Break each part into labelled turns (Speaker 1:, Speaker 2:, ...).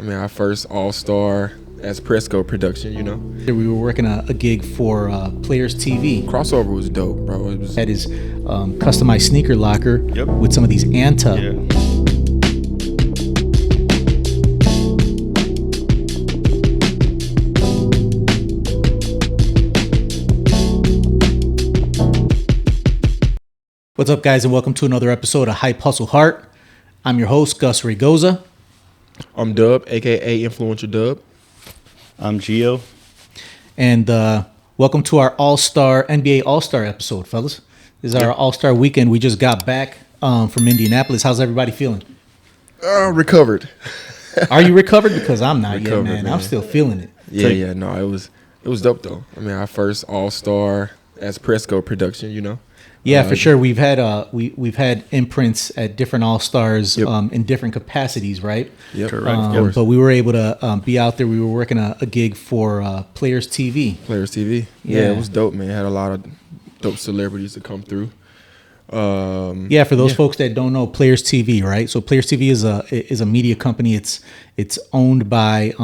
Speaker 1: I mean, our first all-star as Presco production, you know.
Speaker 2: We were working a gig for Players TV.
Speaker 1: Crossover was dope, bro. It was
Speaker 2: Had his customized sneaker locker with some of these Anta.
Speaker 3: Yeah.
Speaker 2: What's up, guys, and welcome to another episode of Hype Hustle Heart. I'm your host, Gus Regoza.
Speaker 1: I'm Dub, a.k.a. Influencer Dub.
Speaker 3: I'm Gio.
Speaker 2: And welcome to our NBA All-Star episode, fellas. This is our All-Star weekend. We just got back from Indianapolis. How's everybody feeling?
Speaker 1: Recovered.
Speaker 2: Are you recovered? Because I'm not
Speaker 1: Recovered,
Speaker 2: yet, man.
Speaker 1: man.
Speaker 2: I'm still feeling it.
Speaker 1: Yeah. No, it was dope though. I mean, our first all-star as Presco production, you know.
Speaker 2: Yeah, for sure. We've had we've had imprints at different All-Stars in different capacities, right?
Speaker 1: Yep.
Speaker 3: Correct.
Speaker 2: But we were able to be out there. We were working a gig for Players TV.
Speaker 1: Players TV. Yeah, it was dope, man. Had a lot of dope celebrities to come through.
Speaker 2: For those folks that don't know, Players TV, right? So Players TV is a media company. It's owned by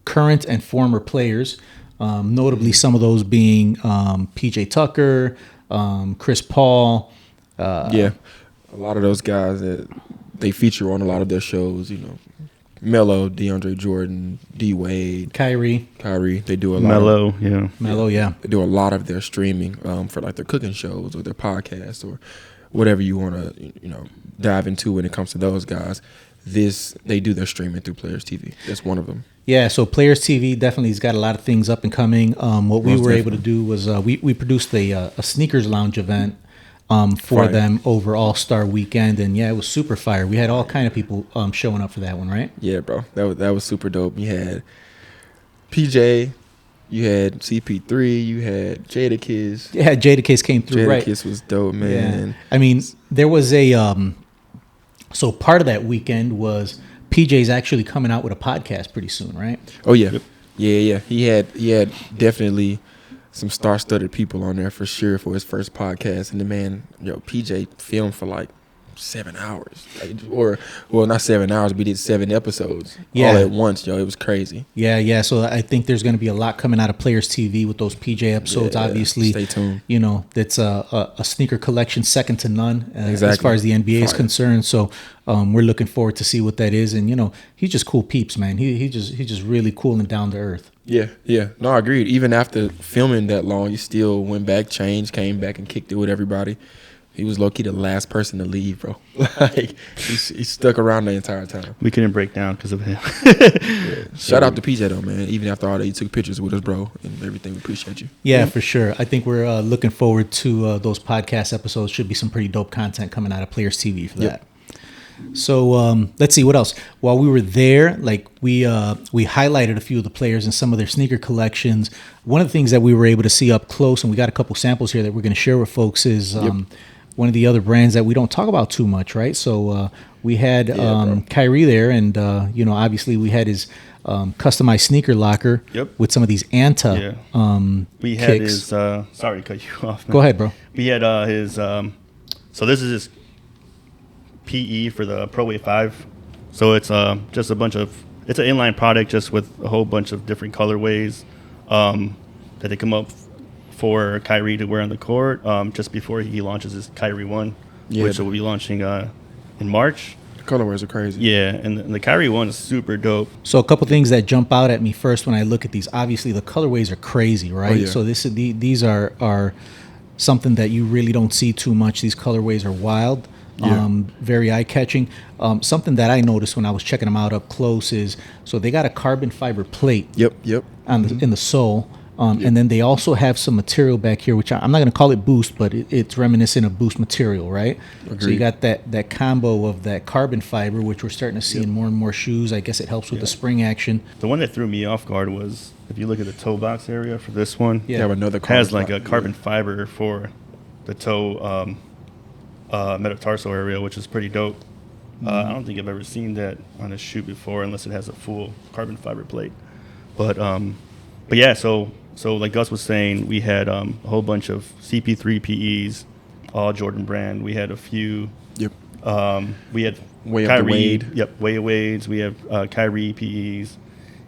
Speaker 2: current and former players, notably some of those being PJ Tucker, Chris Paul.
Speaker 1: A lot of those guys that they feature on a lot of their shows, you know, Melo, DeAndre Jordan, D Wade,
Speaker 2: Kyrie.
Speaker 1: They do a lot.
Speaker 3: Melo,
Speaker 2: yeah.
Speaker 1: They do a lot of their streaming for like their cooking shows or their podcasts or whatever you want to, you know, dive into when it comes to those guys. They do their streaming through Players TV. That's one of them.
Speaker 2: Yeah, so Players TV definitely has got a lot of things up and coming. What we were able to do was we produced a sneakers lounge event for them over All-Star Weekend, and yeah, it was super fire. We had all kind of people showing up for that one, right?
Speaker 1: Yeah, bro, that was super dope. You had PJ, you had CP3, you had Jadakiss.
Speaker 2: Yeah, Jadakiss came through, right?
Speaker 1: Jadakiss was dope, man.
Speaker 2: Yeah. I mean, there was so part of that weekend was PJ's actually coming out with a podcast pretty soon, right?
Speaker 1: Oh yeah, yeah. He had definitely some star-studded people on there for sure for his first podcast, and the man, PJ filmed for like 7 hours, not 7 hours, but he did 7 episodes all at once. It was crazy.
Speaker 2: Yeah. So I think there's going to be a lot coming out of Players TV with those PJ episodes. Obviously,
Speaker 1: stay tuned.
Speaker 2: That's a sneaker collection second to none as
Speaker 1: Exactly.
Speaker 2: far as the NBA is concerned. So we're looking forward to see what that is. And he's just cool peeps, man. He's just really cool and down to earth.
Speaker 1: Yeah. No, I agreed. Even after filming that long, he still went back, changed, came back, and kicked it with everybody. He was low-key the last person to leave, bro. Like, he stuck around the entire time.
Speaker 3: We couldn't break down because of him.
Speaker 1: Shout out to PJ, though, man. Even after all that, he took pictures with us, bro, and everything. We appreciate you.
Speaker 2: Yeah, for sure. I think we're looking forward to those podcast episodes. Should be some pretty dope content coming out of Players TV for that. So let's see what else. While we were there, like we highlighted a few of the players and some of their sneaker collections. One of the things that we were able to see up close, and we got a couple samples here that we're going to share with folks, is one of the other brands that we don't talk about too much, right? So we had Kyrie there, and obviously we had his customized sneaker locker with some of these Anta
Speaker 3: we had
Speaker 2: kicks.
Speaker 3: his sorry to cut you off, man.
Speaker 2: Go ahead, bro.
Speaker 3: We had his so this is his PE for the Pro Wave 5. So it's just it's an inline product just with a whole bunch of different colorways that they come up for Kyrie to wear on the court just before he launches his Kyrie 1, which will be launching in March.
Speaker 1: The colorways are crazy.
Speaker 3: Yeah, and the Kyrie 1 is super dope.
Speaker 2: So a couple things that jump out at me first when I look at these. Obviously, the colorways are crazy, right?
Speaker 1: Oh, yeah.
Speaker 2: So these are something that you really don't see too much. These colorways are wild. Very eye-catching. Something that I noticed when I was checking them out up close is, so they got a carbon fiber plate in the sole. And then they also have some material back here, which I'm not going to call it Boost, but it's reminiscent of Boost material, right?
Speaker 1: Agreed.
Speaker 2: So you got that combo of that carbon fiber, which we're starting to see in more and more shoes. I guess it helps with the spring action.
Speaker 3: The one that threw me off guard was, if you look at the toe box area for this one,
Speaker 1: another
Speaker 3: has like a carbon fiber for the toe metatarsal area, which is pretty dope. I don't think I've ever seen that on a shoe before, unless it has a full carbon fiber plate. But yeah, so like Gus was saying, we had a whole bunch of CP3 PEs, all Jordan brand. We had a few We had
Speaker 1: Way of the
Speaker 3: Kyrie.
Speaker 1: Wade.
Speaker 3: Yep, Way of Wades. We have Kyrie PEs.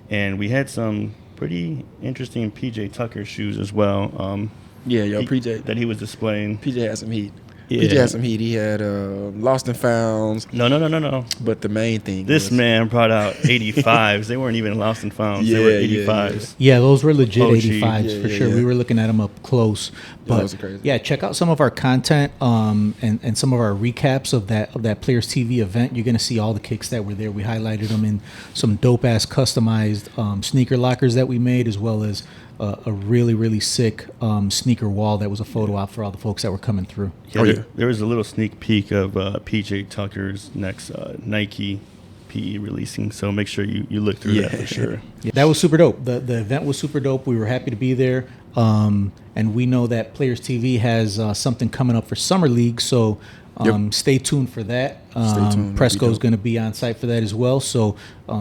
Speaker 3: And we had some pretty interesting PJ Tucker shoes as well.
Speaker 1: Yeah, yo, PJ.
Speaker 3: That he was displaying.
Speaker 1: PJ had some heat.
Speaker 3: Yeah.
Speaker 1: PJ had some heat. He had Lost and Founds.
Speaker 3: No.
Speaker 1: But the main thing
Speaker 3: This
Speaker 1: was,
Speaker 3: man brought out 85s. They weren't even lost and found. They
Speaker 1: Yeah,
Speaker 3: were
Speaker 1: yeah,
Speaker 3: 85s.
Speaker 2: Yeah, those were legit
Speaker 3: OG.
Speaker 2: 85s for
Speaker 1: Yeah,
Speaker 2: sure.
Speaker 1: yeah.
Speaker 2: We were looking at them up close. But
Speaker 1: those are crazy.
Speaker 2: yeah, check out some of our content and some of our recaps of that Players TV event. You're gonna see all the kicks that were there. We highlighted them in some dope ass customized sneaker lockers that we made, as well as a really really sick sneaker wall that was a photo op for all the folks that were coming through.
Speaker 3: Yeah,
Speaker 1: Oh,
Speaker 3: there,
Speaker 1: yeah.
Speaker 3: there was a little sneak peek of PJ Tucker's next Nike PE releasing. So make sure you look through that
Speaker 1: Yeah.
Speaker 3: for sure.
Speaker 2: Yeah, that was super dope. The event was super dope. We were happy to be there. And we know that Players TV has something coming up for Summer League, so stay tuned for that.
Speaker 1: Stay tuned.
Speaker 2: Presco's
Speaker 1: dope.
Speaker 2: going to be on site for that as well. So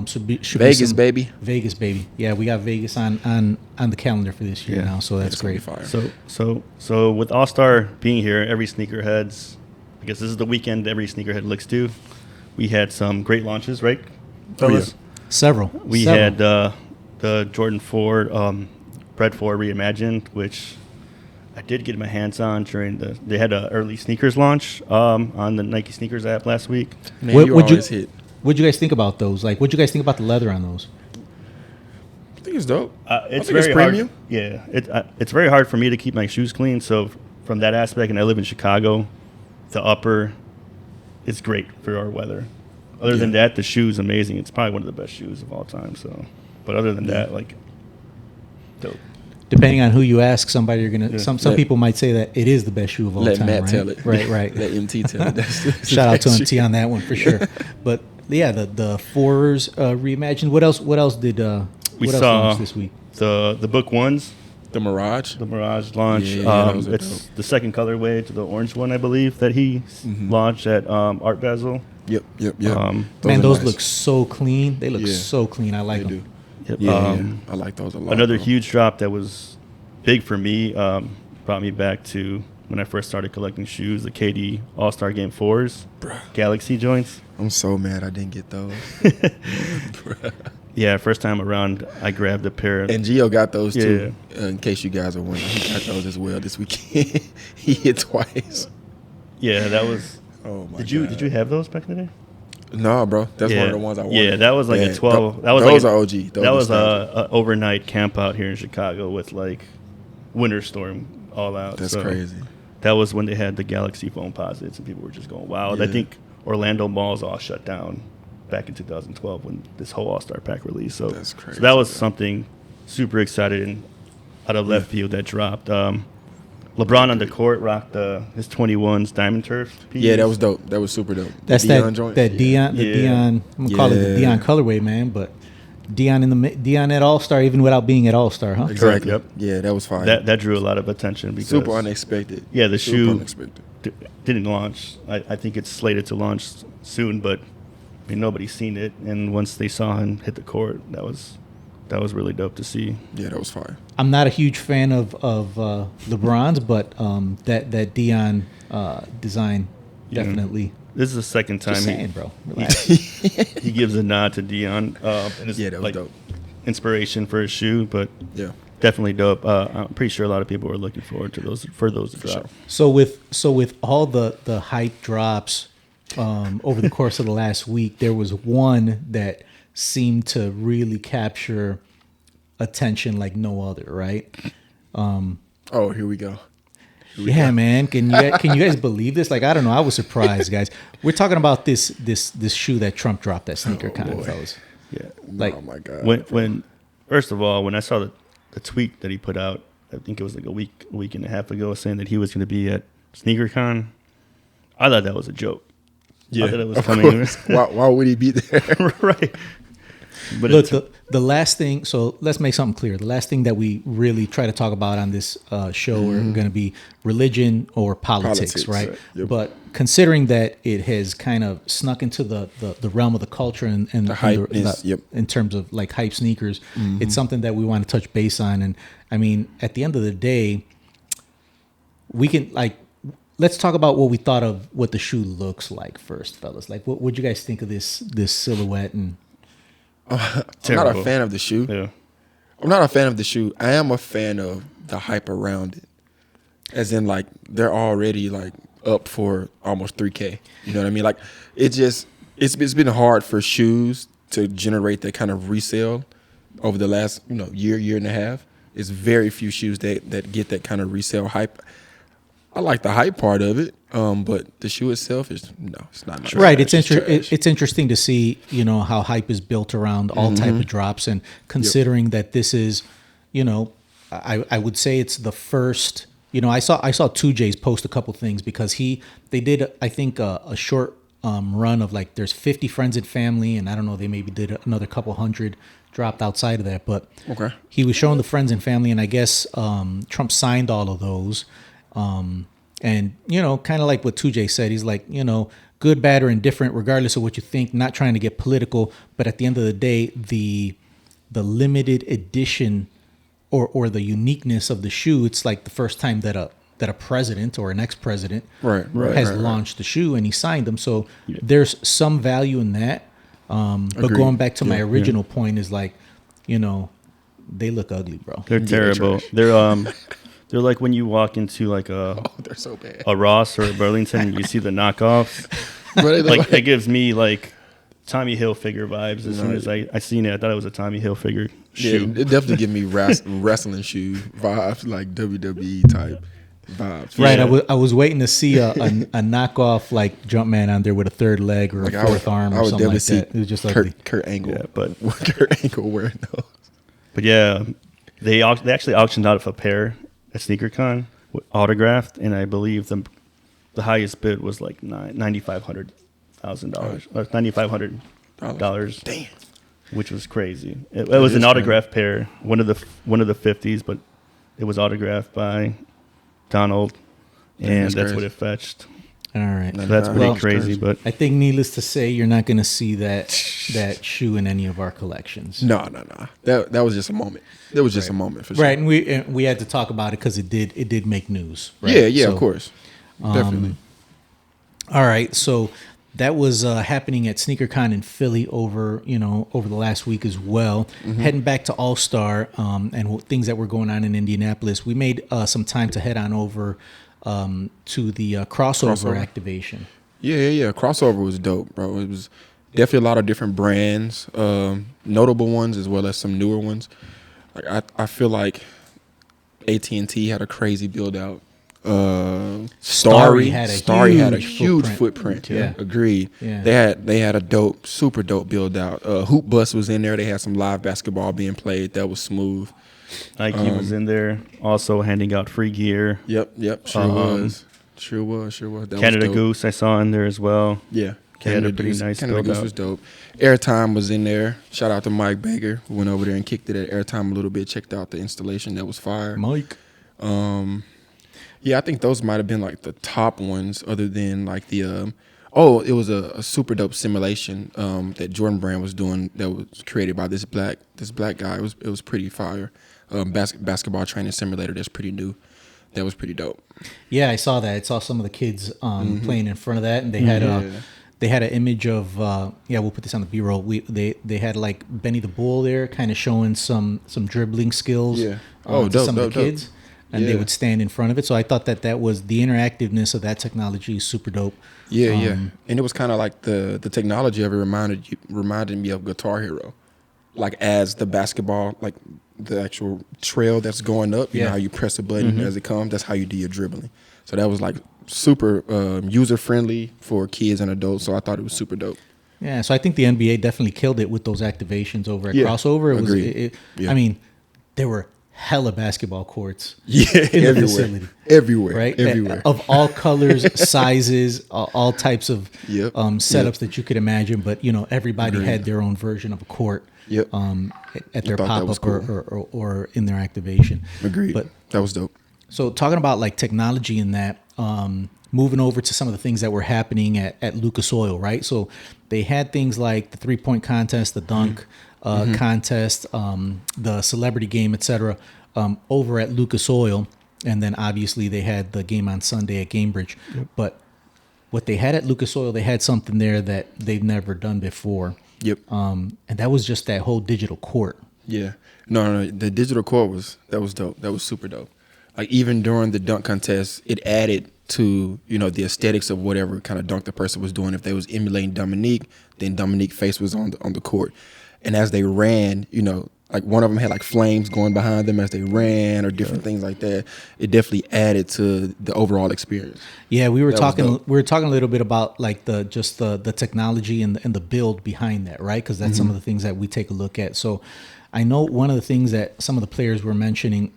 Speaker 2: should be
Speaker 1: Vegas,
Speaker 2: some-
Speaker 1: baby.
Speaker 2: Vegas, baby. Yeah, we got Vegas on the calendar for this year
Speaker 3: Yeah.
Speaker 2: now, so that's
Speaker 1: It's gonna be
Speaker 2: great.
Speaker 1: fire.
Speaker 3: So with All Star being here, every sneakerheads, because this is the weekend every sneakerhead looks to. We had some great launches, right, fellas?
Speaker 2: Several.
Speaker 3: We
Speaker 2: Several.
Speaker 3: had the Jordan 4, Bread 4 Reimagined, which I did get my hands on during they had an early sneakers launch on the Nike Sneakers app last week.
Speaker 1: Man,
Speaker 2: What-
Speaker 1: you
Speaker 2: would you-
Speaker 1: always hit.
Speaker 2: What'd you guys think about those? Like, what'd you guys think about the leather on those?
Speaker 1: I think it's dope.
Speaker 3: It's
Speaker 1: think
Speaker 3: very
Speaker 1: it's premium.
Speaker 3: hard. Yeah, it's very hard for me to keep my shoes clean. So from that aspect, and I live in Chicago, the upper is great for our weather. Other than that, the shoe's amazing. It's probably one of the best shoes of all time. So, but other than that, like, dope.
Speaker 2: Depending on who you ask, somebody you're gonna
Speaker 3: Yeah.
Speaker 2: some
Speaker 1: Let-
Speaker 2: people might say that it is the best shoe of all
Speaker 1: Let
Speaker 2: time.
Speaker 1: Matt
Speaker 2: right?
Speaker 1: tell it.
Speaker 2: Right.
Speaker 1: Let MT tell it. That's
Speaker 2: Shout out to
Speaker 1: that's
Speaker 2: MT on that one for sure. But yeah, the fours reimagined. What else? What else did?
Speaker 3: We
Speaker 2: what else
Speaker 3: saw
Speaker 2: launched this week?
Speaker 3: the book ones,
Speaker 1: the Mirage.
Speaker 3: the Mirage launch.
Speaker 1: Yeah, those are
Speaker 3: It's the second colorway to the orange one, I believe, that he launched at Art Basel.
Speaker 1: Yep.
Speaker 3: Um,
Speaker 2: Man,
Speaker 1: are
Speaker 2: those
Speaker 1: nice.
Speaker 2: look so clean. They look
Speaker 1: Yeah.
Speaker 2: so clean. I like
Speaker 1: They
Speaker 2: them.
Speaker 1: do.
Speaker 3: Yep.
Speaker 1: Yeah, I like those a lot.
Speaker 3: Another
Speaker 1: bro.
Speaker 3: huge drop that was big for me, brought me back to when I first started collecting shoes, the KD All-Star Game 4s,
Speaker 1: Bruh.
Speaker 3: Galaxy joints.
Speaker 1: I'm so mad I didn't get those.
Speaker 3: Yeah, first time around, I grabbed a pair.
Speaker 1: And Gio got those too.
Speaker 3: Yeah.
Speaker 1: In case you guys are wondering, he got those as well this weekend. He hit twice.
Speaker 3: Yeah, that was.
Speaker 1: Oh my
Speaker 3: Did you
Speaker 1: God.
Speaker 3: have those back in the day?
Speaker 1: No, bro. That's
Speaker 3: yeah.
Speaker 1: one of the ones I wanted.
Speaker 3: Yeah, that was like
Speaker 1: Yeah,
Speaker 3: a 12. That was
Speaker 1: those
Speaker 3: like
Speaker 1: are OG. Those
Speaker 3: that
Speaker 1: are
Speaker 3: was
Speaker 1: nostalgic.
Speaker 3: a overnight camp out here in Chicago with like winter storm all out.
Speaker 1: That's
Speaker 3: So
Speaker 1: crazy.
Speaker 3: That was when they had the Galaxy foam posits, and people were just going wild. I
Speaker 1: Yeah.
Speaker 3: think Orlando malls all shut down back in 2012 when this whole All-Star pack released. So
Speaker 1: That's crazy,
Speaker 3: So that was
Speaker 1: bro.
Speaker 3: something super excited and out of left field that dropped. LeBron on the court rocked his 21s Diamond Turf. piece.
Speaker 1: Yeah, that was dope. That was super dope.
Speaker 2: That's
Speaker 1: The Deion
Speaker 2: that
Speaker 1: joint?
Speaker 2: that
Speaker 1: Yeah.
Speaker 2: Dion. The
Speaker 3: Yeah.
Speaker 2: Dion. I'm gonna call it the
Speaker 1: Yeah.
Speaker 2: Dion colorway, man. But Dion Dion at All Star, even without being at All Star, huh?
Speaker 1: Exactly.
Speaker 3: Yep.
Speaker 1: Yeah, that was fine.
Speaker 3: That drew a lot of attention because
Speaker 1: super unexpected.
Speaker 3: Yeah, the
Speaker 1: Super
Speaker 3: shoe
Speaker 1: unexpected.
Speaker 3: didn't launch. I think it's slated to launch soon, but I mean, nobody's seen it. And once they saw him hit the court, that was really dope to see.
Speaker 1: Yeah, that was fire.
Speaker 2: I'm not a huge fan of LeBron's, but that Dion design
Speaker 3: Yeah.
Speaker 2: definitely.
Speaker 3: This is the second time
Speaker 2: Just saying, bro. Relax.
Speaker 3: he gives a nod to Dion. And it's
Speaker 1: Yeah, that was
Speaker 3: like
Speaker 1: dope.
Speaker 3: inspiration for his shoe, but
Speaker 1: Yeah.
Speaker 3: definitely dope. I'm pretty sure a lot of people were looking forward to those to drop.
Speaker 1: sure.
Speaker 2: So with all the hype drops over the course of the last week, there was one that seemed to really capture attention like no other, right?
Speaker 1: Oh, here we go.
Speaker 2: Yeah, man. Can you guys believe this? Like, I don't know. I was surprised, guys. We're talking about this shoe that Trump dropped at SneakerCon,
Speaker 1: boy.
Speaker 2: fellas.
Speaker 3: Yeah.
Speaker 2: Like,
Speaker 1: oh my God.
Speaker 3: When first of all, when I saw the tweet that he put out, I think it was like a week and a half ago, saying that he was going to be at SneakerCon, I thought that was a joke. I thought it was
Speaker 1: of
Speaker 3: coming.
Speaker 1: course. Why would he be there?
Speaker 3: Right. But
Speaker 2: look, the last thing. So let's make something clear. The last thing that we really try to talk about on this show are going to be religion or politics, right?
Speaker 1: right. Yep.
Speaker 2: But considering that it has kind of snuck into the realm of the culture and
Speaker 1: The hype is- yep.
Speaker 2: in terms of like hype sneakers, it's something that we want to touch base on. And I mean, at the end of the day, we can like let's talk about what we thought of what the shoe looks like first, fellas. Like, what would you guys think of this silhouette? And
Speaker 1: I'm not a fan of the shoe.
Speaker 3: Yeah.
Speaker 1: I'm not a fan of the shoe. I am a fan of the hype around it. As in, like, they're already, like, up for almost 3K. You know what I mean? Like, it's been hard for shoes to generate that kind of resale over the last, year and a half. It's very few shoes that get that kind of resale hype. I like the hype part of it, but the shoe itself it's not my
Speaker 2: right.
Speaker 1: trash.
Speaker 2: It's interesting to see, how hype is built around all type of drops, and considering that this is, I would say it's the first. I saw 2J's post a couple things because they did I think a short run of like there's 50 friends and family, and I don't know, they maybe did another couple hundred dropped outside of that, but
Speaker 1: okay.
Speaker 2: He was showing the friends and family, and I guess Trump signed all of those. And, kind of like what 2J said, he's like, good, bad, or indifferent, regardless of what you think, not trying to get political. But at the end of the day, the limited edition or the uniqueness of the shoe, it's like the first time that a president or an ex-president has launched the shoe and he signed them. So there's some value in that. But going back to my original point is like, they look ugly, bro.
Speaker 3: They're terrible. They're like when you walk into like
Speaker 1: they're so bad.
Speaker 3: A Ross or a Burlington and you see the knockoffs.
Speaker 1: Like
Speaker 3: it gives me like Tommy Hilfiger vibes as soon as I seen it. I thought it was a Tommy Hilfiger shoe.
Speaker 1: Yeah, it definitely give me wrestling shoe vibes, like WWE type vibes.
Speaker 2: Right,
Speaker 3: Yeah.
Speaker 2: I was waiting to see a knockoff like Jumpman on there with a third leg or
Speaker 1: Like
Speaker 2: a fourth arm or something like that. It was just ugly.
Speaker 1: Kurt Angle.
Speaker 3: Yeah, but
Speaker 1: Kurt Angle wearing those.
Speaker 3: But yeah, they actually auctioned out a pair at SneakerCon autographed, and I believe the highest bid was like $9,500 $9,500.
Speaker 1: Damn.
Speaker 3: Which was crazy. It was an autographed pair, one of the 50s, but it was autographed by Donald, and that's what it fetched.
Speaker 2: All right.
Speaker 3: So that's pretty crazy, but
Speaker 2: I think needless to say, you're not going to see that shoe in any of our collections.
Speaker 1: No. That was just a moment. It was just a moment for sure.
Speaker 2: Right, and we had to talk about it because it did make news. Right?
Speaker 1: Yeah,
Speaker 2: So,
Speaker 1: of course. Definitely.
Speaker 2: All right, so that was happening at SneakerCon in Philly over the last week as well. Heading back to All Star and things that were going on in Indianapolis, we made some time to head on over to the crossover activation.
Speaker 1: Yeah. Crossover was dope, bro. It was definitely a lot of different brands, notable ones as well as some newer ones. Like I feel like AT&T had a crazy build out. Starry had a huge footprint.
Speaker 2: Yeah.
Speaker 1: Agreed.
Speaker 2: Yeah.
Speaker 1: They had a super dope build out. Hoop Bus was in there. They had some live basketball being played. That was smooth.
Speaker 3: Nike was in there, also handing out free gear.
Speaker 1: Yep. Sure was. That
Speaker 3: Canada
Speaker 1: was dope.
Speaker 3: Goose I saw in there as well.
Speaker 1: Yeah.
Speaker 3: They had a pretty nice
Speaker 1: Canada
Speaker 3: build
Speaker 1: Goose
Speaker 3: out.
Speaker 1: was dope. Airtime was in there. Shout out to Mike Baker, who went over there and kicked it at Airtime a little bit. Checked out the installation. That was fire.
Speaker 2: Mike.
Speaker 1: Yeah, I think those might have been like the top ones, other than like the it was a super dope simulation that Jordan Brand was doing that was created by this black guy. It was pretty fire. Basketball training simulator that's pretty new. That was pretty dope.
Speaker 2: Yeah, I saw that. I saw some of the kids playing in front of that, and they had an image of we'll put this on the B-roll. They had like Benny the Bull there, kind of showing some dribbling skills.
Speaker 1: Yeah.
Speaker 2: To some of the kids. And they would stand in front of it. So I thought that was the interactiveness of that technology is super dope.
Speaker 1: Yeah. And it was kind of like the technology of it reminded me of Guitar Hero. Like as the basketball, like the actual trail that's going up, you know how you press a button as it comes, that's how you do your dribbling. So that was like super user friendly for kids and adults. So I thought it was super dope.
Speaker 2: Yeah, so I think the NBA definitely killed it with those activations over at Crossover. I mean, there were hella basketball courts in the facility.
Speaker 1: Everywhere.
Speaker 2: Of all colors, sizes, all types of setups that you could imagine. But, everybody had their own version of a court at their pop-up cool. or in their activation.
Speaker 1: Agreed. But that was dope.
Speaker 2: So talking about like technology in that, moving over to some of the things that were happening at Lucas Oil, right? So they had things like the 3-point contest, the dunk contest, the celebrity game, etc. Over at Lucas Oil. And then obviously they had the game on Sunday at Cambridge. But what they had at Lucas Oil, they had something there that they've never done before.
Speaker 1: Yep.
Speaker 2: And that was just that whole digital court.
Speaker 1: Yeah. No. The digital court was dope. That was super dope. Like even during the dunk contest, it added to, the aesthetics of whatever kind of dunk the person was doing. If they was emulating Dominique, then Dominique's face was on the court. And as they ran, like one of them had like flames going behind them as they ran or different things like that. It definitely added to the overall experience.
Speaker 2: Yeah, we were talking a little bit about like the technology and the build behind that, right? Because that's some of the things that we take a look at. So I know one of the things that some of the players were mentioning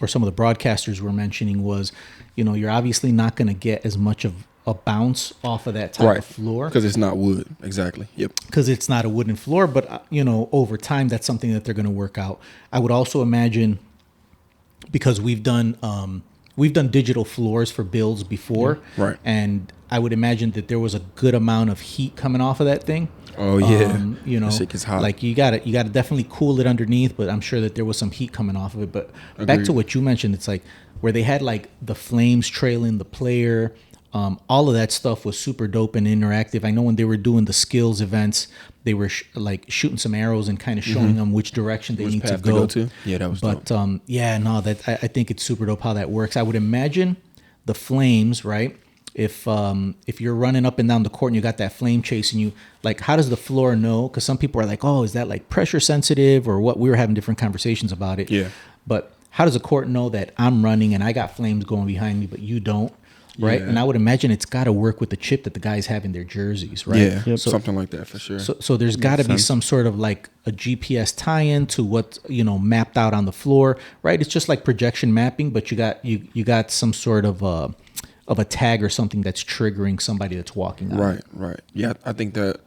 Speaker 2: or some of the broadcasters were mentioning was, you're obviously not going to get as much of a bounce off of that type of floor.
Speaker 1: Because it's not wood. Exactly. Yep.
Speaker 2: Because it's not a wooden floor. But, over time, that's something that they're going to work out. I would also imagine, because we've done digital floors for builds before.
Speaker 1: Right.
Speaker 2: And I would imagine that there was a good amount of heat coming off of that thing.
Speaker 1: Oh yeah, that shit gets hot.
Speaker 2: Like you gotta definitely cool it underneath, but I'm sure that there was some heat coming off of it. But
Speaker 1: Agreed.
Speaker 2: Back to what you mentioned, it's like where they had like the flames trailing the player, all of that stuff was super dope and interactive. I know when they were doing the skills events, they were like shooting some arrows and kind of showing them which direction they need to go.
Speaker 1: Yeah, that was
Speaker 2: but
Speaker 1: dope.
Speaker 2: I think it's super dope how that works. I would imagine the flames, right? If you're running up and down the court and you got that flame chasing you, like how does the floor know? Because some people are like, oh, is that like pressure sensitive or what? We were having different conversations about it.
Speaker 1: Yeah.
Speaker 2: But how does the court know that I'm running and I got flames going behind me, but you don't? Right.
Speaker 1: Yeah.
Speaker 2: And I would imagine it's got to work with the chip that the guys have in their jerseys, right?
Speaker 1: Yeah, something like that for sure.
Speaker 2: So there's got to be some sort of like a GPS tie-in to what's mapped out on the floor, right? It's just like projection mapping, but you got some sort of a tag or something that's triggering somebody that's walking on it.
Speaker 1: Right. Yeah, I think that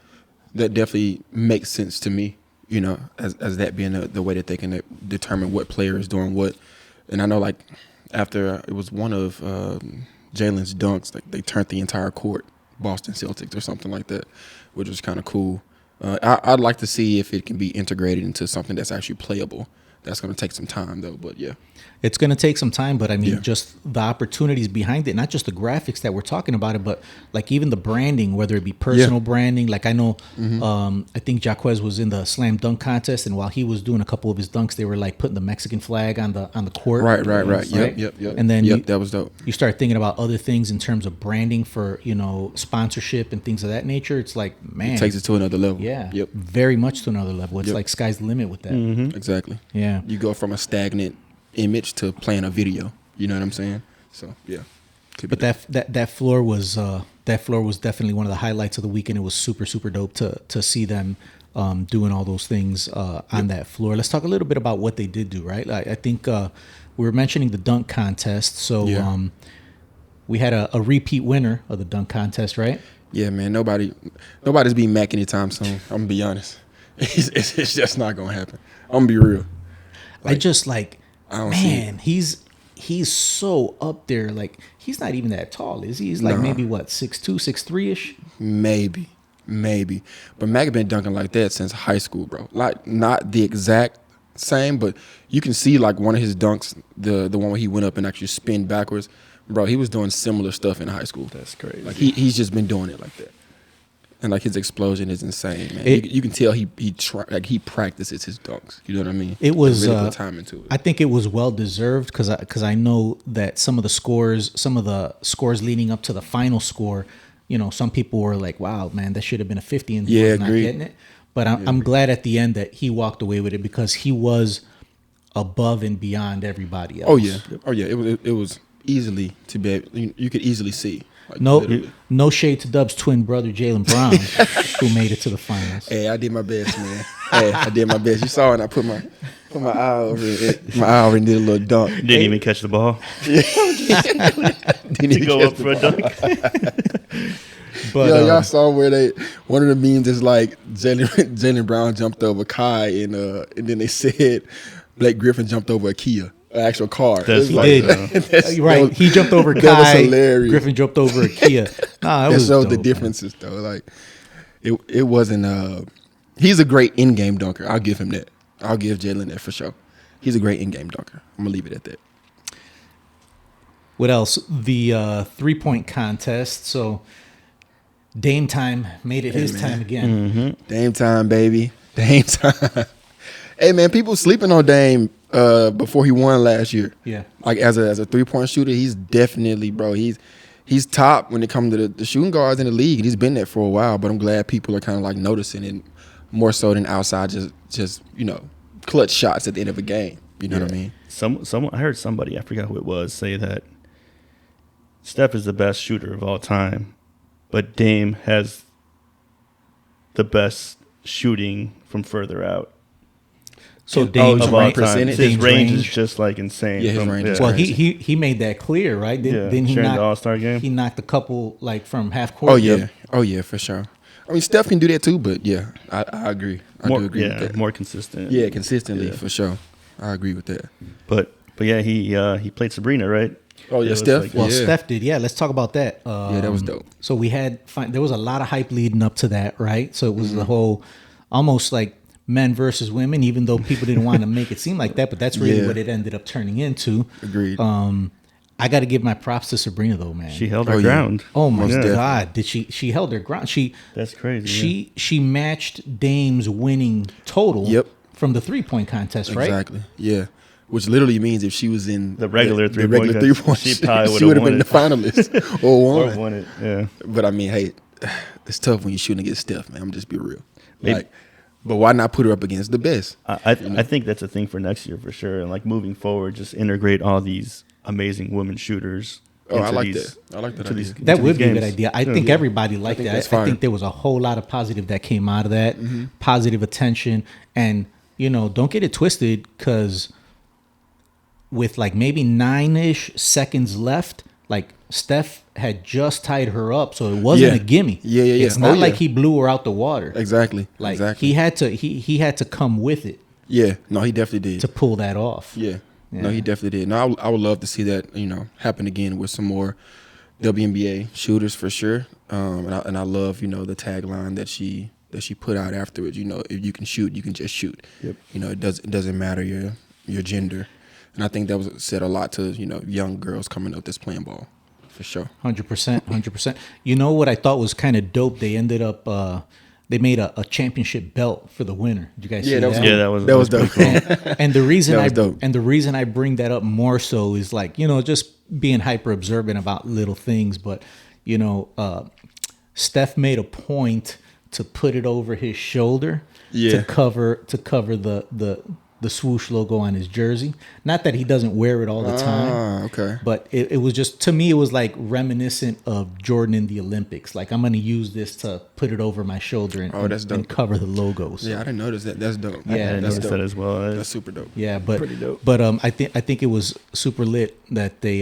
Speaker 1: definitely makes sense to me. As that being the way that they can determine what player is doing what. And I know like after it was one of Jalen's dunks, like they turned the entire court Boston Celtics or something like that, which was kind of cool. I'd like to see if it can be integrated into something that's actually playable. That's going to take some time though, but yeah.
Speaker 2: It's going to take some time, but I mean, just the opportunities behind it, not just the graphics that we're talking about it, but like even the branding, whether it be personal branding. Like I know, I think Jaquez was in the slam dunk contest, and while he was doing a couple of his dunks, they were like putting the Mexican flag on the court.
Speaker 1: Right. Yep.
Speaker 2: And then
Speaker 1: that was dope.
Speaker 2: You start thinking about other things in terms of branding for sponsorship and things of that nature. It's like, man,
Speaker 1: it takes it to another level.
Speaker 2: Yeah.
Speaker 1: Yep.
Speaker 2: Very much to another level. It's like sky's the limit with that.
Speaker 1: Exactly.
Speaker 2: Yeah.
Speaker 1: You go from a stagnant image to playing a video. You know what I'm saying? So yeah.
Speaker 2: But that floor was definitely one of the highlights of the weekend. It was super, super dope to see them doing all those things on that floor. Let's talk a little bit about what they did do, right? I think we were mentioning the dunk contest. So we had a repeat winner of the dunk contest, right?
Speaker 1: Yeah, man. Nobody's beating Mac anytime soon. I'm gonna be honest. It's just not gonna happen. I'm gonna be real.
Speaker 2: He's so up there. Like he's not even that tall, is he? He's like maybe what 6'2", 6'3" ish.
Speaker 1: Maybe. But Mac been dunking like that since high school, bro. Like not the exact same, but you can see like one of his dunks, the one where he went up and actually spin backwards, bro. He was doing similar stuff in high school.
Speaker 3: That's crazy.
Speaker 1: Like he's just been doing it like that. And like his explosion is insane, man. You can tell he practices his dunks. You know what I mean?
Speaker 2: It was
Speaker 1: really put time into it.
Speaker 2: I think it was well deserved because I know that some of the scores leading up to the final score, some people were like, "Wow, man, that should have been a 50," and he was not getting it. But I'm glad at the end that he walked away with it because he was above and beyond everybody else.
Speaker 1: Oh yeah. It was easily to be able, you could easily see. Like
Speaker 2: no shade to Dub's twin brother Jaylen Brown, who made it to the finals.
Speaker 1: Hey, I did my best, man. I did my best. You saw it. I put my eye over it. My eye over and did a little dunk.
Speaker 3: Didn't even catch the ball.
Speaker 1: Didn't even
Speaker 3: go
Speaker 1: catch
Speaker 3: up for a dunk.
Speaker 2: But
Speaker 1: y'all saw where one of the memes is like Jaylen Brown jumped over Kai and then they said Blake Griffin jumped over a Kia. An actual car.
Speaker 3: That's
Speaker 2: right. He jumped over Kai.
Speaker 1: That was hilarious.
Speaker 2: Griffin jumped over a Kia. That
Speaker 1: was showed
Speaker 2: dope,
Speaker 1: the differences though. Like it wasn't. He's a great in-game dunker. I'll give him that. I'll give Jaylen that for sure. He's a great in-game dunker. I'm gonna leave it at that.
Speaker 2: What else? The 3-point contest. So Dame time made it his time again.
Speaker 1: Dame time, baby. Dame time. Hey man, people sleeping on Dame before he won last year.
Speaker 2: Yeah.
Speaker 1: Like as a 3-point shooter, he's definitely, bro. He's top when it comes to the shooting guards in the league. He's been there for a while, but I'm glad people are kind of like noticing it more so than outside just clutch shots at the end of a game. You know what I mean?
Speaker 3: Someone I heard somebody, I forgot who it was, say that Steph is the best shooter of all time, but Dame has the best shooting from further out.
Speaker 2: So Dame's
Speaker 3: of all time.
Speaker 1: percentage?
Speaker 3: His
Speaker 2: Dame's
Speaker 3: range is just like insane.
Speaker 1: Yeah, his range is
Speaker 2: Well,
Speaker 1: crazy.
Speaker 2: he made that clear, right? Didn't he
Speaker 3: sharing
Speaker 2: knock
Speaker 3: the All-Star game.
Speaker 2: He knocked a couple like from half court.
Speaker 1: Oh yeah, for sure. I mean, Steph can do that too, but yeah, I agree. I do agree with that.
Speaker 3: More consistent.
Speaker 1: Yeah, consistently
Speaker 3: Yeah.
Speaker 1: for sure. I agree with that.
Speaker 3: But yeah, he played Sabrina, right?
Speaker 1: Oh yeah,
Speaker 3: It was
Speaker 1: Steph.
Speaker 3: like-
Speaker 2: Well,
Speaker 1: yeah.
Speaker 2: Steph did. Yeah, let's talk about that.
Speaker 1: Yeah, that was dope.
Speaker 2: So we had there was a lot of hype leading up to that, right? So it was the whole almost like men versus women, even though people didn't want to make it seem like that, but that's really
Speaker 1: Yeah.
Speaker 2: what it ended up turning into.
Speaker 1: Agreed.
Speaker 2: I got to give my props to Sabrina though, man.
Speaker 3: She held her
Speaker 1: Oh, yeah.
Speaker 3: ground.
Speaker 2: Oh my
Speaker 1: Most definitely.
Speaker 2: God! Did she held her ground?
Speaker 3: That's crazy.
Speaker 2: She matched Dame's winning total.
Speaker 1: Yep.
Speaker 2: From the 3-point contest, right?
Speaker 1: Exactly. Yeah. Which literally means if she was in
Speaker 3: The regular
Speaker 1: the
Speaker 3: three-point
Speaker 1: regular
Speaker 3: contest,
Speaker 1: 3-point,
Speaker 3: she probably
Speaker 1: she
Speaker 3: would've
Speaker 1: would have been
Speaker 3: won
Speaker 1: the finalist or
Speaker 3: Or
Speaker 1: won.
Speaker 3: won it. Yeah.
Speaker 1: But I mean, hey, it's tough when you're shooting against Steph, man. I'm just be real.
Speaker 3: Maybe-
Speaker 1: Like, but why not put her up against the best?
Speaker 3: I think that's a thing for next year for sure. And like moving forward, just integrate all these amazing women shooters.
Speaker 1: Oh, I
Speaker 3: into
Speaker 1: like
Speaker 3: these-
Speaker 1: that. I like that
Speaker 3: into
Speaker 1: idea.
Speaker 3: these-
Speaker 2: That
Speaker 3: into
Speaker 2: would
Speaker 3: these
Speaker 2: be a good
Speaker 3: games.
Speaker 2: idea. I think everybody liked
Speaker 1: think
Speaker 2: that.
Speaker 1: that's
Speaker 2: I
Speaker 1: fire.
Speaker 2: think there was a whole lot of positive that came out of that, positive attention, and don't get it twisted because with like maybe 9-ish seconds left, like Steph had just tied her up, so it wasn't
Speaker 1: Yeah.
Speaker 2: a gimme.
Speaker 1: Yeah.
Speaker 2: It's
Speaker 1: Oh,
Speaker 2: not like
Speaker 1: yeah.
Speaker 2: he blew her out the water.
Speaker 1: Exactly.
Speaker 2: Like
Speaker 1: exactly.
Speaker 2: he had to come with it
Speaker 1: Yeah. No, he definitely did.
Speaker 2: to pull that off.
Speaker 1: Yeah. No,
Speaker 2: Yeah.
Speaker 1: he definitely did. No, I would love to see that, happen again with some more WNBA shooters for sure. And I love, the tagline that she put out afterwards. If you can shoot, you can just shoot.
Speaker 3: Yep.
Speaker 1: It doesn't matter your gender. And I think that was said a lot to, young girls coming up that's playing ball. For sure.
Speaker 2: 100%. You know what I thought was kind of dope? They ended up they made a championship belt for the winner. Did you guys see
Speaker 1: Yeah, that was
Speaker 2: that?
Speaker 3: Yeah, that was
Speaker 1: dope.
Speaker 3: pretty cool.
Speaker 2: And the reason
Speaker 1: That was dope.
Speaker 2: and the reason I bring that up more so is like just being hyper observant about little things, but Steph made a point to put it over his shoulder
Speaker 1: Yeah.
Speaker 2: to cover the swoosh logo on his jersey. Not that he doesn't wear it all the time.
Speaker 1: Ah, okay.
Speaker 2: But it was just, to me, it was like reminiscent of Jordan in the Olympics. Like, I'm going to use this to put it over my shoulder and,
Speaker 1: Oh, that's
Speaker 2: and
Speaker 1: dope.
Speaker 2: cover the logos.
Speaker 1: Yeah, I didn't notice that. That's dope.
Speaker 2: Yeah,
Speaker 3: I didn't
Speaker 1: that's
Speaker 3: notice
Speaker 1: dope.
Speaker 3: that as well.
Speaker 1: That's super dope.
Speaker 2: Yeah, but
Speaker 3: Pretty dope.
Speaker 2: but I think it was super lit that they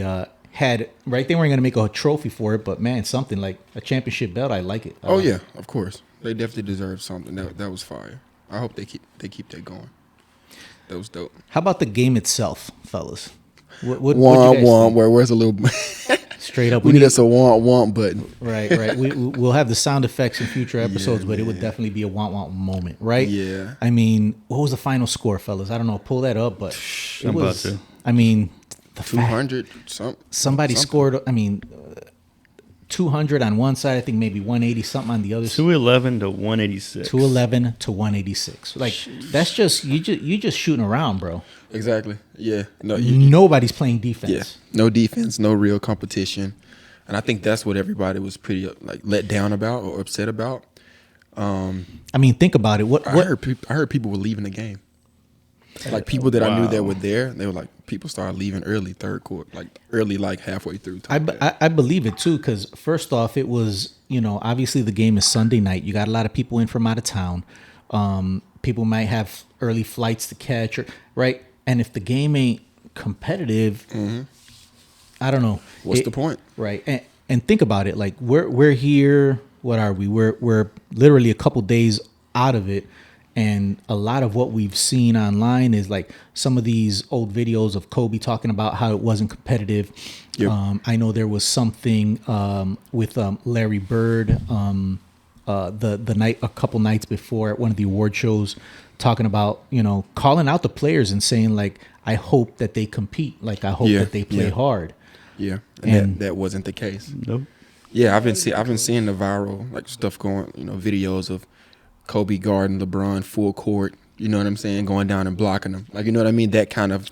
Speaker 2: had, right. They weren't going to make a trophy for it, but man, something like a championship belt. I like it.
Speaker 1: Oh yeah, of course. They definitely deserve something. That was fire. I hope they keep that going. That was dope.
Speaker 2: How about the game itself, fellas? What
Speaker 1: Want
Speaker 2: you guys think?
Speaker 1: where's a little
Speaker 2: Straight up,
Speaker 1: we need us a want button.
Speaker 2: right. We'll have the sound effects in future episodes, but it would definitely be a want moment, right?
Speaker 1: Yeah.
Speaker 2: I mean, what was the final score, fellas? I don't know. Pull that up, but it
Speaker 3: I'm about
Speaker 2: was.
Speaker 3: to.
Speaker 2: I mean, the fact
Speaker 1: 200
Speaker 2: somebody
Speaker 1: something.
Speaker 2: scored. I mean, 200 on one side. I think maybe 180 something on the other.
Speaker 3: 211 to 186.
Speaker 2: 211 to 186. Like that's just you just shooting around, bro.
Speaker 1: Exactly. Yeah. No.
Speaker 2: Nobody's playing defense.
Speaker 1: Yeah. No defense. No real competition. And I think that's what everybody was pretty like let down about or upset about.
Speaker 2: I mean, think about it. What
Speaker 1: I heard people were leaving the game. Like people that I knew that were there, they were like people started leaving early third quarter, like early like halfway through.
Speaker 2: I believe it too, because first off, it was obviously the game is Sunday night. You got a lot of people in from out of town. People might have early flights to catch, right? And if the game ain't competitive, I don't know.
Speaker 1: What's the point?
Speaker 2: Right. And think about it. Like we're here. What are we? We're literally a couple days out of it. And a lot of what we've seen online is like some of these old videos of Kobe talking about how it wasn't competitive.
Speaker 1: Yep.
Speaker 2: I know there was something with Larry Bird the night, a couple nights before at one of the award shows, talking about calling out the players and saying like, I hope that they compete, like I hope that they play hard.
Speaker 1: Yeah,
Speaker 2: And-
Speaker 1: that wasn't the case.
Speaker 3: Nope.
Speaker 1: Yeah, I've been seeing the viral like stuff going, videos of Kobe guarding LeBron full court. You know what I'm saying? Going down and blocking him. Like, you know what I mean? That kind of,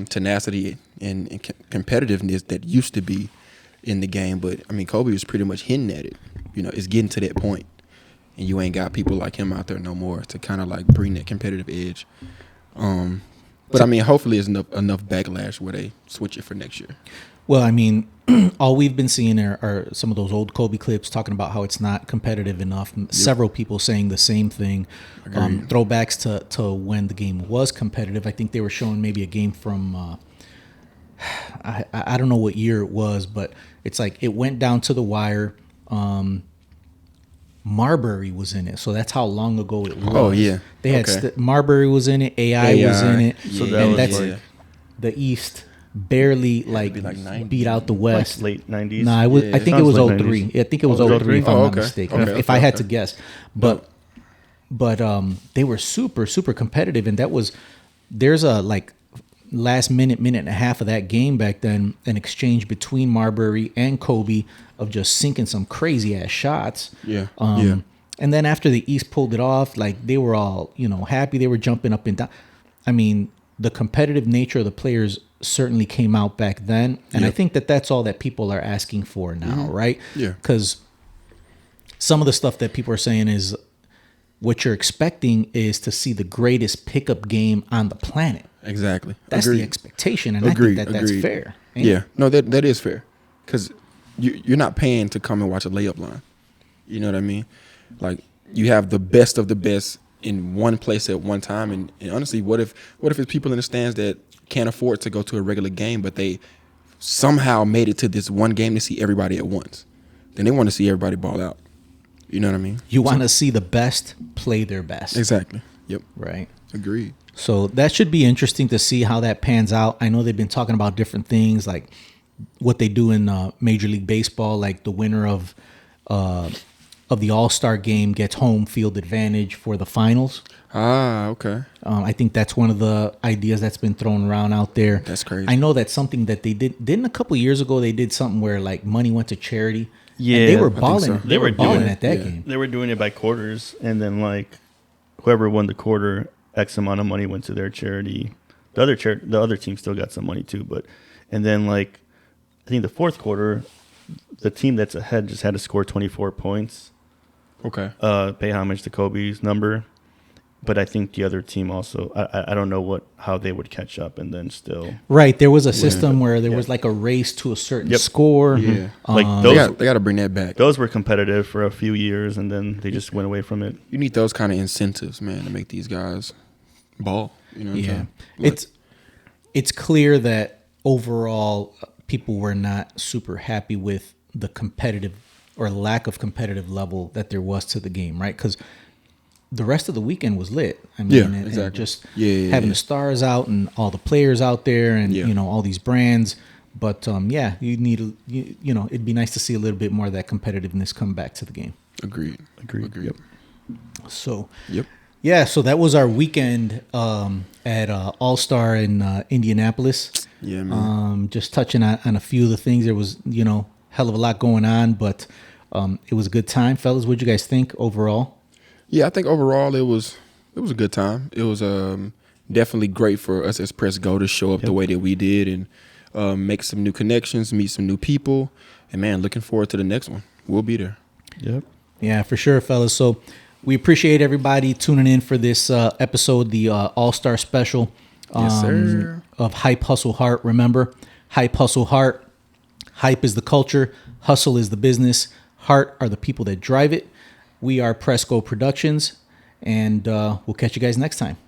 Speaker 1: tenacity and competitiveness that used to be in the game. But I mean, Kobe was pretty much hinting at it. It's getting to that point, and you ain't got people like him out there no more to kind of like bring that competitive edge. But I mean, hopefully, it's enough backlash where they switch it for next year.
Speaker 2: Well, I mean, all we've been seeing are some of those old Kobe clips talking about how it's not competitive enough. Several people saying the same thing. Throwbacks to when the game was competitive. I think they were showing maybe a game from, I don't know what year it was, but it's like it went down to the wire. Marbury was in it, so that's how long ago it was.
Speaker 1: Oh, yeah.
Speaker 2: They had
Speaker 1: Okay.
Speaker 2: Marbury was in it, AI was in it,
Speaker 3: So that
Speaker 2: and
Speaker 3: was
Speaker 2: that's
Speaker 3: like-
Speaker 2: the East barely
Speaker 1: be like 90.
Speaker 2: beat out the West.
Speaker 3: Late 90s.
Speaker 2: Nah, it was.
Speaker 1: Yeah.
Speaker 2: I think it
Speaker 3: Sounds
Speaker 2: was
Speaker 3: like
Speaker 2: 03.
Speaker 3: 90s.
Speaker 2: I think it was
Speaker 3: Oh,
Speaker 2: 03 if I'm
Speaker 1: Oh,
Speaker 2: not
Speaker 1: okay.
Speaker 2: mistaken.
Speaker 1: Okay,
Speaker 2: if I had
Speaker 1: okay.
Speaker 2: to guess, but they were super competitive, and there's a like last minute and a half of that game back then, an exchange between Marbury and Kobe of just sinking some crazy ass shots.
Speaker 1: Yeah.
Speaker 2: And then after the East pulled it off, like they were all, happy. They were jumping up and down. I mean, the competitive nature of the players certainly came out back then. And I
Speaker 1: Yep.
Speaker 2: think that's all that people are asking for now, right?
Speaker 1: Yeah.
Speaker 2: Because some of the stuff that people are saying is what you're expecting is to see the greatest pickup game on the planet.
Speaker 1: Exactly.
Speaker 2: That's
Speaker 1: Agreed.
Speaker 2: the expectation. And
Speaker 1: Agreed.
Speaker 2: I think that's
Speaker 1: Agreed.
Speaker 2: fair. ain't
Speaker 1: Yeah.
Speaker 2: it?
Speaker 1: No, that is fair. Because you're not paying to come and watch a layup line. You know what I mean? Like, you have the best of the best in one place at one time. And honestly, what if it's people in the stands that can't afford to go to a regular game, but they somehow made it to this one game to see everybody at once? Then they want to see everybody ball out. You know what I mean?
Speaker 2: You want to see the best play their best.
Speaker 1: Exactly. Yep.
Speaker 2: Right.
Speaker 1: Agreed.
Speaker 2: So that should be interesting to see how that pans out. I know they've been talking about different things, like what they do in Major League Baseball, like the winner of the All-Star game gets home field advantage for the finals.
Speaker 1: Ah, okay.
Speaker 2: I think that's one of the ideas that's been thrown around out there.
Speaker 1: That's crazy.
Speaker 2: I know that's something that they didn't a couple years ago. They did something where like money went to charity.
Speaker 3: Yeah,
Speaker 2: and they were
Speaker 3: I think
Speaker 2: balling.
Speaker 1: so.
Speaker 2: They were balling
Speaker 3: doing
Speaker 2: at that
Speaker 1: yeah.
Speaker 2: game.
Speaker 3: They were doing it by quarters, and then like whoever won the quarter, X amount of money went to their charity. The other team still got some money too, and then like I think the fourth quarter, the team that's ahead just had to score 24 points.
Speaker 1: Okay.
Speaker 3: Pay homage to Kobe's number, but I think the other team also. I don't know how they would catch up and then still.
Speaker 2: Right. There was a system where there was like a race to a certain
Speaker 3: Yep.
Speaker 2: score.
Speaker 1: Yeah.
Speaker 3: Like
Speaker 1: They
Speaker 3: those,
Speaker 1: got to bring that back.
Speaker 3: those were competitive for a few years, and then they just went away from it.
Speaker 1: You need those kind of incentives, man, to make these guys ball. You know what I'm
Speaker 2: Yeah.
Speaker 1: saying? Like,
Speaker 2: It's clear that overall people were not super happy with the competitive or lack of competitive level that there was to the game, right? Because the rest of the weekend was lit. I mean,
Speaker 1: Yeah,
Speaker 2: and
Speaker 1: exactly.
Speaker 2: just
Speaker 1: Yeah,
Speaker 2: having
Speaker 1: yeah.
Speaker 2: the stars out and all the players out there and,
Speaker 1: Yeah.
Speaker 2: all these brands. But, you need, it'd be nice to see a little bit more of that competitiveness come back to the game.
Speaker 1: Agreed.
Speaker 3: Yep.
Speaker 2: So,
Speaker 1: Yep.
Speaker 2: yeah, so that was our weekend at All-Star in Indianapolis.
Speaker 1: Yeah, man.
Speaker 2: Just touching on a few of the things. There was, hell of a lot going on, but it was a good time. Fellas, what'd you guys think overall?
Speaker 1: Yeah, I think overall it was a good time. It was definitely great for us as Press Go to show up the way that we did and make some new connections, meet some new people, and man, looking forward to the next one. We'll be there.
Speaker 3: Yep.
Speaker 2: Yeah, for sure, fellas. So we appreciate everybody tuning in for this episode, the All-Star special
Speaker 1: Yes, sir.
Speaker 2: of Hype, Hustle, Heart. Remember, Hype, Hustle, Heart. Hype is the culture. Hustle is the business. Heart are the people that drive it. We are Press Go Productions, and we'll catch you guys next time.